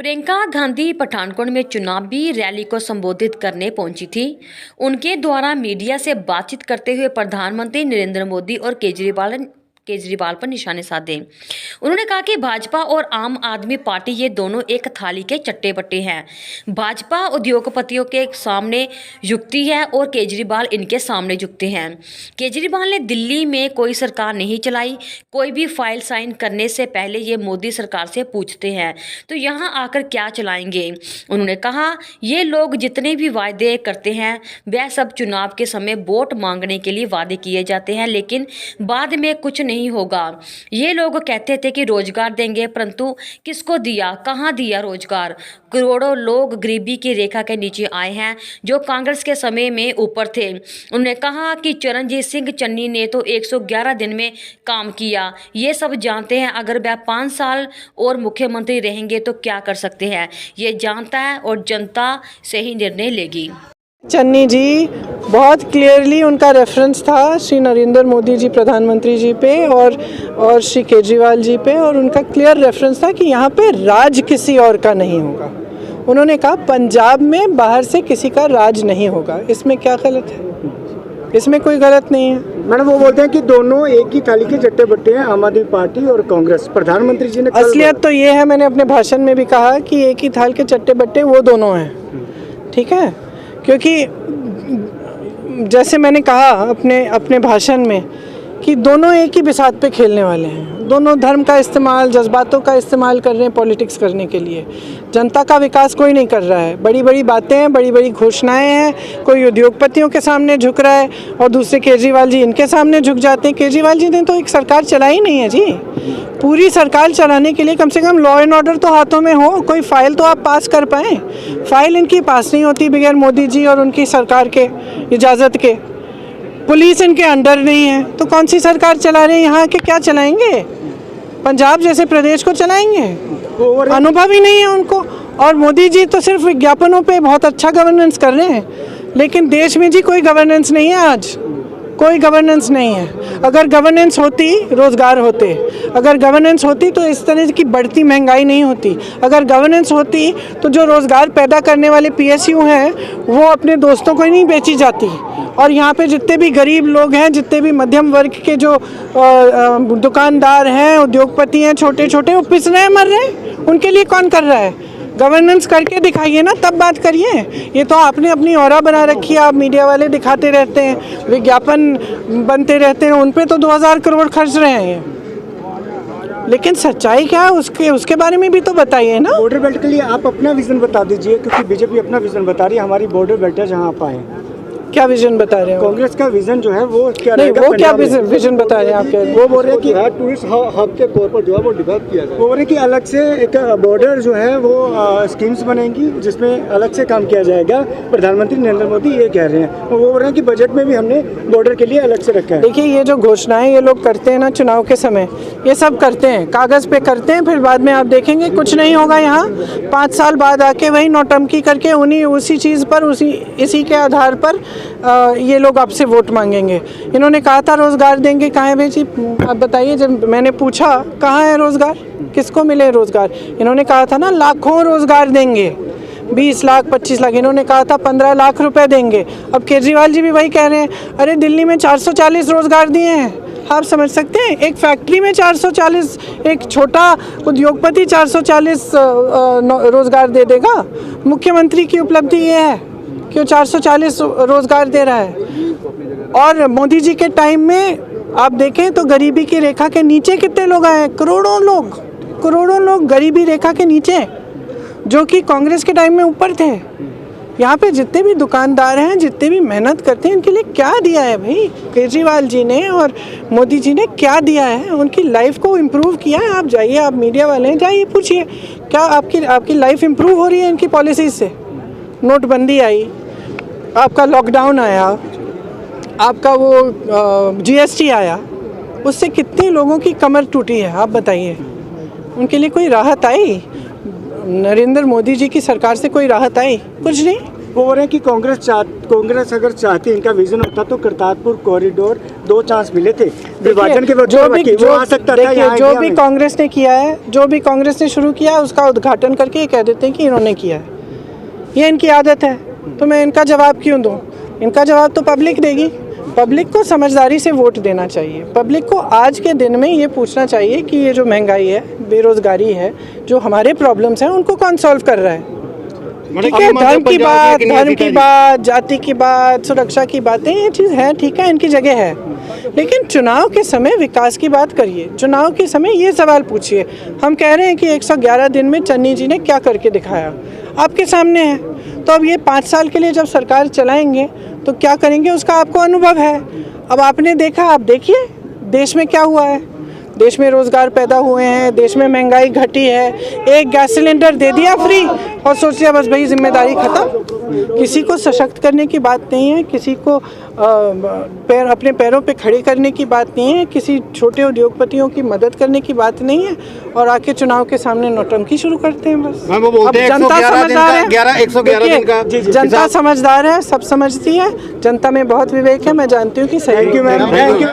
प्रियंका गांधी पठानकोट में चुनावी रैली को संबोधित करने पहुंची थी। उनके द्वारा मीडिया से बातचीत करते हुए प्रधानमंत्री नरेंद्र मोदी और केजरीवाल पर निशाने साधे। उन्होंने कहा कि भाजपा और आम आदमी पार्टी ये दोनों एक थाली के चट्टे बट्टे हैं। भाजपा उद्योगपतियों के सामने झुकती है और केजरीवाल इनके सामने झुकते हैं। केजरीवाल ने दिल्ली में कोई सरकार नहीं चलाई। कोई भी फाइल साइन करने से पहले ये मोदी सरकार से पूछते हैं तो यहाँ आकर क्या चलाएंगे। उन्होंने कहा ये लोग जितने भी वायदे करते हैं वह सब चुनाव के समय वोट मांगने के लिए वादे किए जाते हैं, लेकिन बाद में कुछ नहीं होगा। ये लोग कहते थे कि रोजगार देंगे, परंतु किसको दिया, कहां दिया रोजगार। करोड़ों लोग गरीबी की रेखा के नीचे आए हैं जो कांग्रेस के समय में ऊपर थे। उन्होंने कहा कि चरणजीत सिंह चन्नी ने तो 111 दिन में काम किया। ये सब जानते हैं अगर वह 5 साल और मुख्यमंत्री रहेंगे तो क्या कर सकते हैं। ये जानता है और जनता से ही निर्णय लेगी। चन्नी जी बहुत क्लियरली उनका रेफरेंस था श्री नरेंद्र मोदी जी प्रधानमंत्री जी पे और श्री केजरीवाल जी पे, और उनका क्लियर रेफरेंस था कि यहाँ पे राज किसी और का नहीं होगा। उन्होंने कहा पंजाब में बाहर से किसी का राज नहीं होगा। इसमें क्या गलत है? इसमें कोई गलत नहीं है। मैडम वो बोलते हैं कि दोनों एक ही थाली के चट्टे बट्टे हैं, आम आदमी पार्टी और कांग्रेस। प्रधानमंत्री जी ने असलियत तो ये है, मैंने अपने भाषण में भी कहा कि एक ही थाल के चट्टे बट्टे वो दोनों हैं। ठीक है, क्योंकि जैसे मैंने कहा अपने भाषण में कि दोनों एक ही बिसात पे खेलने वाले हैं। दोनों धर्म का इस्तेमाल, जज्बातों का इस्तेमाल कर रहे हैं पॉलिटिक्स करने के लिए। जनता का विकास कोई नहीं कर रहा है। बड़ी बड़ी बातें हैं, बड़ी बड़ी घोषणाएं हैं। कोई उद्योगपतियों के सामने झुक रहा है और दूसरे केजरीवाल जी इनके सामने झुक जाते हैं। केजरीवाल जी ने तो एक सरकार चलाई नहीं है जी। पूरी सरकार चलाने के लिए कम से कम लॉ एंड ऑर्डर तो हाथों में हो, कोई फाइल तो आप पास कर पाएँ। फाइल इनकी पास नहीं होती बगैर मोदी जी और उनकी सरकार के इजाज़त के। पुलिस इनके अंडर नहीं है तो कौन सी सरकार चला रहे हैं? यहाँ के क्या चलाएंगे? पंजाब जैसे प्रदेश को चलाएंगे? अनुभव ही नहीं है उनको। और मोदी जी तो सिर्फ विज्ञापनों पे बहुत अच्छा गवर्नेंस कर रहे हैं, लेकिन देश में जी कोई गवर्नेंस नहीं है। आज कोई गवर्नेंस नहीं है। अगर गवर्नेंस होती, रोज़गार होते। अगर गवर्नेंस होती तो इस तरह की बढ़ती महंगाई नहीं होती। अगर गवर्नेंस होती तो जो रोज़गार पैदा करने वाले PSU हैं वो अपने दोस्तों को ही नहीं बेची जाती। और यहाँ पे जितने भी गरीब लोग हैं, जितने भी मध्यम वर्ग के जो दुकानदार हैं, उद्योगपति हैं, छोटे छोटे, वो पिस रहे हैं, मर रहे हैं। उनके लिए कौन कर रहा है? गवर्नेंस करके दिखाइए ना, तब बात करिए। ये तो आपने अपनी ऑरा बना रखी है। आप मीडिया वाले दिखाते रहते हैं, विज्ञापन बनते रहते हैं, उन पे तो 2000 करोड़ खर्च रहे हैं। लेकिन सच्चाई क्या है उसके बारे में भी तो बताइए ना। बॉर्डर बेल्ट के लिए आप अपना विजन बता दीजिए, क्योंकि बीजेपी अपना विजन बता रही है। हमारी बॉर्डर बेल्ट है जहाँ आप आए। क्या विजन बता रहे हैं? कांग्रेस का विजन जो है वो क्या रहेगा? वो क्या विजन बता रहे हैं आप? क्या वो बोल रहे हैं कि टूरिस्ट हब के तौर पर जो है वो डेवलप किया जाए। वो बोल रहे हैं कि अलग से एक बॉर्डर जो है वो स्कीम्स बनेंगी जिसमें अलग से काम किया जाएगा। प्रधानमंत्री नरेंद्र मोदी ये कह रहे हैं। वो बोल रहे हैं कि बजट में भी हमने बॉर्डर के लिए अलग से रखा है। देखिए, ये जो घोषणाएं ये लोग करते हैं ना चुनाव के समय, ये सब करते हैं, कागज़ पे करते हैं, फिर बाद में आप देखेंगे कुछ नहीं होगा। यहाँ 5 साल बाद आके वही नौटंकी करके उसी चीज़ पर इसी के आधार पर ये लोग आपसे वोट मांगेंगे। इन्होंने कहा था रोज़गार देंगे, कहाँ है भाई जी? आप बताइए। जब मैंने पूछा कहाँ है रोज़गार, किसको मिले रोज़गार, इन्होंने कहा था ना लाखों रोज़गार देंगे, 20 लाख 25 लाख। इन्होंने कहा था 15 लाख रुपए देंगे। अब केजरीवाल जी भी वही कह रहे हैं। अरे दिल्ली में 440 रोज़गार दिए हैं। आप समझ सकते हैं? एक फैक्ट्री में 440, एक छोटा उद्योगपति 440 रोज़गार दे देगा। मुख्यमंत्री की उपलब्धि ये है कि वो 440 रोज़गार दे रहा है। और मोदी जी के टाइम में आप देखें तो गरीबी की रेखा के नीचे कितने लोग आए? करोड़ों लोग गरीबी रेखा के नीचे, जो कि कांग्रेस के टाइम में ऊपर थे। यहाँ पे जितने भी दुकानदार हैं, जितने भी मेहनत करते हैं, उनके लिए क्या दिया है भाई केजरीवाल जी ने और मोदी जी ने? क्या दिया है? उनकी लाइफ को इम्प्रूव किया है? आप जाइए, आप मीडिया वाले हैं, जाइए पूछिए क्या आपकी लाइफ इम्प्रूव हो रही है इनकी पॉलिसीज़ से? नोटबंदी आई, आपका लॉकडाउन आया, आपका वो GST आया, उससे कितने लोगों की कमर टूटी है? आप बताइए। उनके लिए कोई राहत आई? नरेंद्र मोदी जी की सरकार से कोई राहत आई? कुछ नहीं। वो बोल रहे हैं कि कांग्रेस अगर चाहती, इनका विजन होता तो करतारपुर कॉरिडोर 2 चांस मिले थे विभाजन के वक्त, वो आ सकता था यहाँ जो इंडिया भी में। कांग्रेस ने किया है, जो भी कांग्रेस ने शुरू किया है, उसका उद्घाटन करके ये कह देते हैं कि इन्होंने किया है। ये इनकी आदत है, तो मैं इनका जवाब क्यों दूं? इनका जवाब तो पब्लिक देगी। पब्लिक को समझदारी से वोट देना चाहिए। पब्लिक को आज के दिन में ये पूछना चाहिए कि ये जो महंगाई है, बेरोजगारी है, जो हमारे प्रॉब्लम्स हैं, उनको कौन सॉल्व कर रहा है। ठीक है, धर्म की बात, जाति की बात, सुरक्षा की बातें, ये चीज़ है, ठीक है, इनकी जगह है। लेकिन चुनाव के समय विकास की बात करिए। चुनाव के समय ये सवाल पूछिए। हम कह रहे हैं कि 111 दिन में चन्नी जी ने क्या करके दिखाया, आपके सामने है। तो अब ये 5 साल के लिए जब सरकार चलाएंगे तो क्या करेंगे, उसका आपको अनुभव है। अब आपने देखा, आप देखिए देश में क्या हुआ है। देश में रोज़गार पैदा हुए हैं, देश में महंगाई घटी है, एक गैस सिलेंडर दे दिया फ्री और सोच लिया बस भाई जिम्मेदारी ख़त्म। किसी को सशक्त करने की बात नहीं है, किसी को अपने पैरों पे खड़े करने की बात नहीं है, किसी छोटे उद्योगपतियों की मदद करने की बात नहीं है, और आके चुनाव के सामने नौटंकी शुरू करते हैं बस। अब जनता समझदार है, देखिए, जनता समझदार है, सब समझती है, जनता में बहुत विवेक है। मैं जानती हूँ कि सही। Thank you ma'am.